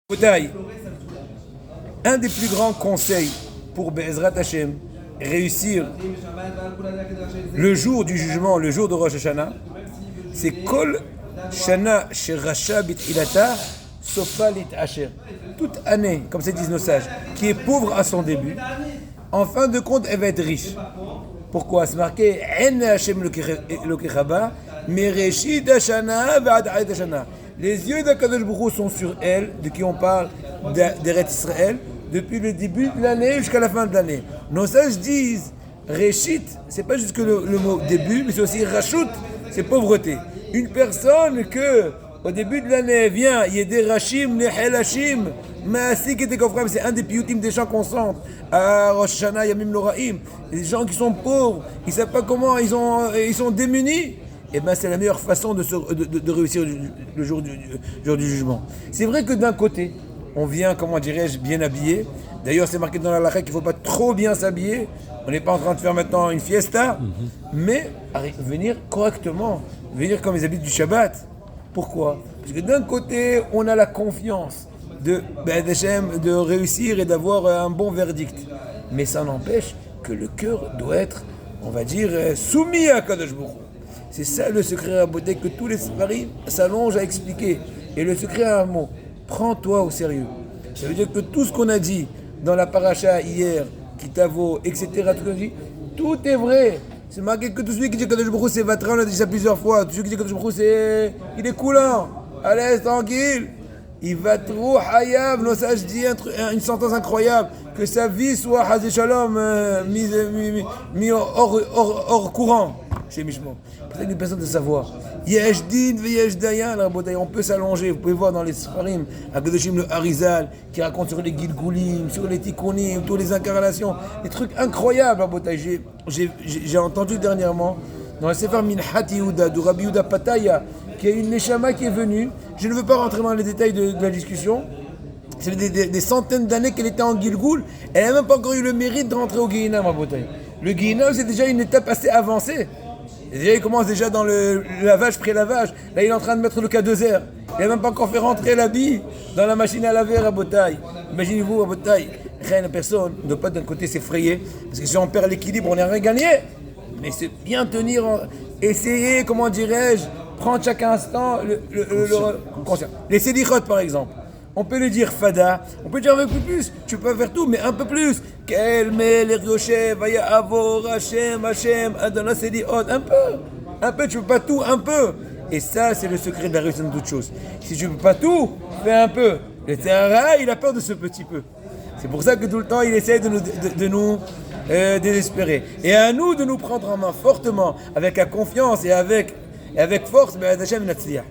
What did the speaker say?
Botaï, un des plus grands conseils pour Be'ezrat Hashem réussir le jour du jugement, le jour de Rosh Hashanah, c'est Kol Shana Sheracha Bit'ilata Sofa Lit'asher. Toute année, comme se disent nos sages, qui est pauvre à son début, en fin de compte, elle va être riche. Pourquoi? C'est marqué En Hashem Lokechaba, Mereshit Hashana V'ad Ait Hashana. Les yeux d'Akadosh Baruch Hu sont sur elle, de qui on parle, d'Eretz Israël, depuis le début de l'année jusqu'à la fin de l'année. Nos sages disent Réchit, c'est pas juste que le mot début, mais c'est aussi Rachut, c'est pauvreté. Une personne que, au début de l'année, vient, il y a des Rachim, les Helashim, Maasik et Tekofram, c'est un des piyutim des chants qu'on chante à Rosh Hashanah, Yamim Noraim. Les gens qui sont pauvres, ils savent pas comment, ils sont démunis. Et bien c'est la meilleure façon de réussir le jour du jugement. C'est vrai que d'un côté, on vient, comment dirais-je, bien habillé. D'ailleurs, c'est marqué dans la halakha qu'il ne faut pas trop bien s'habiller. On n'est pas en train de faire maintenant une fiesta, mais venir correctement, venir comme les habits du Shabbat. Pourquoi? Parce que d'un côté, on a la confiance de réussir et d'avoir un bon verdict. Mais ça n'empêche que le cœur doit être, on va dire, soumis à Kadosh Baruch Hu. C'est ça le secret à beauté que tous les séfarim s'allongent à expliquer. Et le secret à un mot, prends-toi au sérieux. Ça veut dire que tout ce qu'on a dit dans la paracha hier, Kitavo, etc., tout est vrai. C'est marqué que tout celui qui dit que Kadosh Baruch Hu c'est Vatran, on a dit ça plusieurs fois. Tout celui qui dit que Kadosh Baruch Hu il est coulant, à l'aise, tranquille. Il va trop hayav, nos sages disent une sentence incroyable, que sa vie soit Hazé Shalom mis hors courant chez Mishmo. C'est pour ça que les personnes de savoir. Yesh din ve yesh dayan, on peut s'allonger. Vous pouvez voir dans les Sfarim, à Gadoshim le Harizal, qui raconte sur les Gilgulim, sur les Tikkunim, toutes les incarnations, des trucs incroyables. J'ai entendu dernièrement, dans le Sefer Minhat Yehuda, de Rabbi Yehuda Pataya, qu'il y a une Neshama qui est venue. Je ne veux pas rentrer dans les détails de la discussion. C'est des centaines d'années qu'elle était en Gilgul. Elle n'a même pas encore eu le mérite de rentrer au Guéhinam, Le Guéhinam, c'est déjà une étape assez avancée. Et déjà, il commence déjà dans le lavage, pré-lavage. Là, il est en train de mettre le K2R. Il n'a même pas encore fait rentrer l'habit dans la machine à laver à Botaï. Imaginez-vous, à Botaï, rien à personne ne doit pas d'un côté s'effrayer. Parce que si on perd l'équilibre, on n'a rien gagné. Mais c'est bien tenir, essayer, comment dirais-je, prendre chaque instant conscient. Les sédichot, par exemple. On peut le dire fada, on peut dire un peu plus, tu peux faire tout, mais un peu plus. Kel melech yoshev, vaya avor, Hashem, Adonai sediot, un peu, tu peux pas tout, un peu. Et ça, c'est le secret de la réussite dans toutes choses. Si tu peux pas tout, fais un peu. Le Tzahara, il a peur de ce petit peu. C'est pour ça que tout le temps, il essaie de nous désespérer. Et à nous de nous prendre en main fortement, avec la confiance et avec force, Hashem Natzliah.